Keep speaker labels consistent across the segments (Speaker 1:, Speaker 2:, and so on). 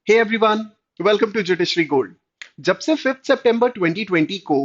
Speaker 1: Hey everyone, welcome to judiciary gold. जब से 5 सितंबर 2020 को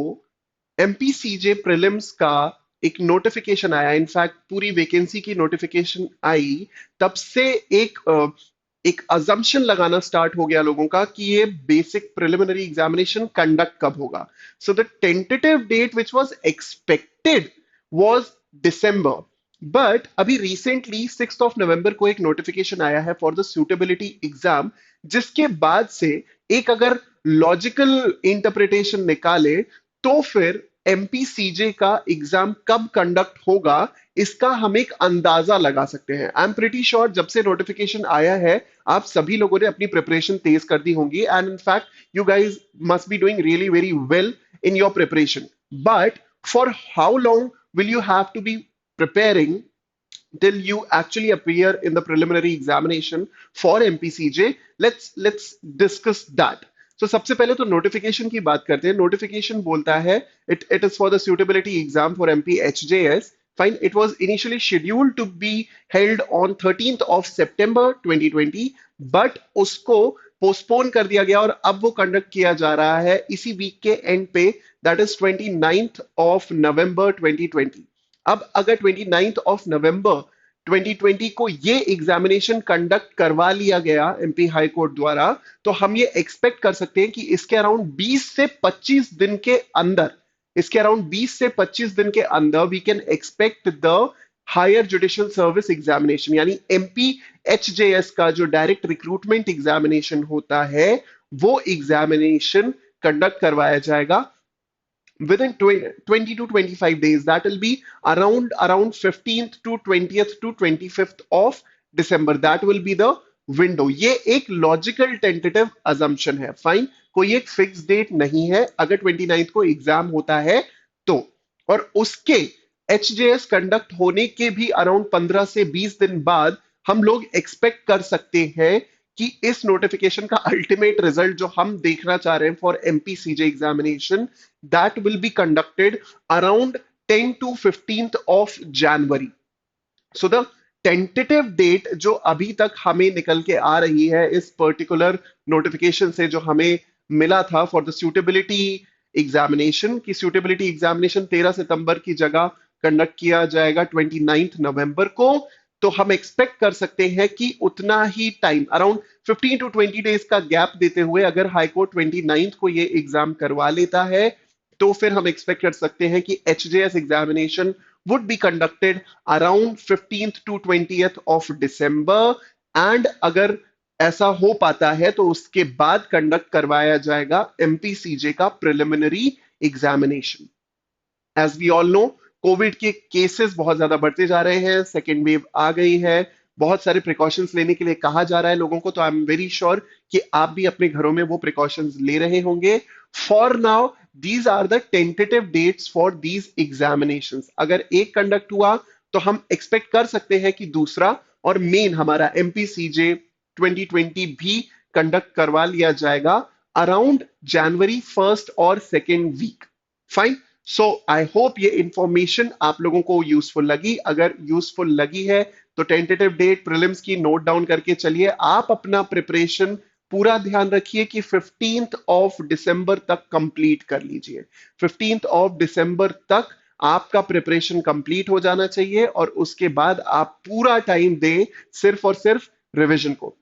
Speaker 1: एमपीसीजे प्रीलिम्स का एक नोटिफिकेशन आया, इनफैक्ट पूरी वैकेंसी की नोटिफिकेशन आई, तब से एक अजम्पशन लगाना स्टार्ट हो गया लोगों का कि ये बेसिक प्रिलिमिनरी एग्जामिनेशन कंडक्ट कब होगा। So the tentative date which was expected was December, but अभी रिसेंटली 6 नवंबर को एक नोटिफिकेशन आया है फॉर द सूटेबिलिटी एग्जाम, जिसके बाद से एक अगर लॉजिकल इंटरप्रिटेशन निकाले तो फिर एमपीसीजे का एग्जाम कब कंडक्ट होगा इसका हम एक अंदाजा लगा सकते हैं। आई एम प्रिटी श्योर जब से नोटिफिकेशन आया है आप सभी लोगों ने अपनी प्रिपरेशन तेज कर दी होंगी, and in fact you guys must be doing really very well in your preparation. But for how long will you have to be preparing till you actually appear in the preliminary examination for MPCJ? Let's discuss that. So सबसे पहले तो notification की बात करते हैं। Notification बोलता है it is for the suitability exam for MP HJS. Fine, it was initially scheduled to be held on 13th of September 2020, but उसको पोस्टपोन कर दिया गया और अब वो कंडक्ट किया जा रहा है इसी वीक के एंड पे, that is 29th of November 2020। अब अगर 29th ऑफ नवंबर 2020 को ये एग्जामिनेशन कंडक्ट करवा लिया गया एमपी हाई कोर्ट द्वारा, तो हम ये एक्सपेक्ट कर सकते हैं कि इसके अराउंड 20 से 25 दिन के अंदर, इसके अराउंड 20 से 25 दिन के अंदर we can expect the higher judicial service examination, यानी एमपी एचजेएस का जो डायरेक्ट रिक्रूटमेंट एग्जामिनेशन होता है वो एग्जामिनेशन कंडक्ट करवाया जाएगा within 20 to 25 days. That will be around 15th to 20th to 25th of December. That will be the window. ये एक लॉजिकल टेंटेटिव अजम्पशन है। फाइन, कोई एक फिक्स डेट नहीं है अगर 29th को एग्जाम होता है तो। और उसके एचजेएस कंडक्ट होने के भी अराउंड 15 से 20 दिन बाद हम लोग एक्सपेक्ट कर सकते हैं कि इस नोटिफिकेशन का अल्टीमेट रिजल्ट जो हम देखना चाह रहे हैं for MPCJ examination, that will be conducted around 10 to 15th of January. So the tentative date जो अभी तक हमें निकल के आ रही है इस पर्टिकुलर नोटिफिकेशन से, जो हमें मिला था फॉर द सूटेबिलिटी एग्जामिनेशन, की सूटेबिलिटी एग्जामिनेशन 13 सितंबर की जगह कंडक्ट किया जाएगा 29th नवंबर को, तो हम एक्सपेक्ट कर सकते हैं कि उतना ही टाइम, अराउंड 15 to 20 डेज का गैप देते हुए अगर हाईकोर्ट 29th को ये एग्जाम करवा लेता है तो फिर हम एक्सपेक्ट कर सकते हैं कि एचजेएस examination would be conducted around 15th to 20th of December, and अगर ऐसा हो पाता है तो उसके बाद कंडक्ट करवाया जाएगा एमपीसीजे का preliminary examination. As we all know, Covid के केसेस बहुत ज्यादा बढ़ते जा रहे हैं, सेकेंड वेव आ गई है, बहुत सारे प्रिकॉशंस लेने के लिए कहा जा रहा है लोगों को, तो आई एम वेरी श्योर कि आप भी अपने घरों में वो प्रिकॉशंस ले रहे होंगे। For now these are the tentative dates for these examinations. अगर एक कंडक्ट हुआ तो हम एक्सपेक्ट कर सकते हैं कि दूसरा और मेन हमारा एमपीसीजे 2020 भी कंडक्ट करवा लिया जाएगा अराउंड जनवरी 1st और 2nd week. Fine, so I hope ये इंफॉर्मेशन आप लोगों को यूजफुल लगी। अगर यूजफुल लगी है तो टेंटेटिव डेट प्रीलिम्स की नोट डाउन करके चलिए। आप अपना प्रिपरेशन पूरा ध्यान रखिए कि 15th ऑफ दिसंबर तक कंप्लीट कर लीजिए। 15th ऑफ दिसंबर तक आपका प्रिपरेशन कंप्लीट हो जाना चाहिए और उसके बाद आप पूरा टाइम दें सिर्फ और सिर्फ रिवीजन को।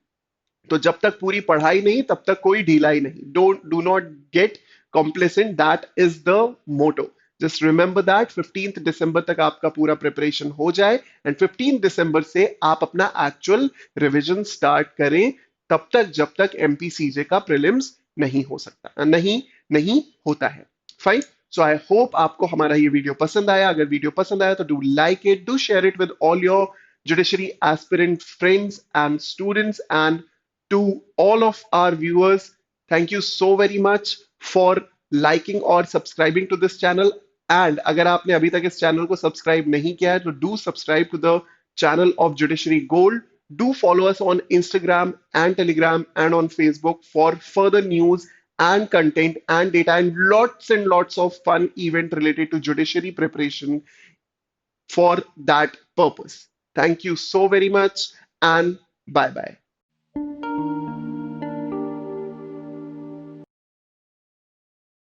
Speaker 1: तो जब तक पूरी पढ़ाई नहीं तब तक कोई ढिलाई नहीं। Do not gate complacent, that is the motto. Just remember that 15th दिसंबर तक आपका पूरा प्रिपरेशन हो जाए एंड 15th दिसंबर से आप अपना एक्चुअल रिवीजन स्टार्ट करें, तब तक जब तक एमपीसीजे का प्रीलिम्स नहीं हो सकता, नहीं होता है। फाइन, सो आई होप आपको हमारा ये वीडियो पसंद आया। अगर वीडियो पसंद आया तो do like it, do share it with all your judiciary aspirant friends and students, and to all of our viewers, thank you so very much for liking or subscribing to this channel. And अगर आपने अभी तक इस channel को subscribe नहीं किया है तो do subscribe to the channel of Judiciary Gold. Do follow us on Instagram and Telegram and on Facebook for further news and content and data and lots of fun event related to judiciary preparation for that purpose. Thank you so very much and bye bye.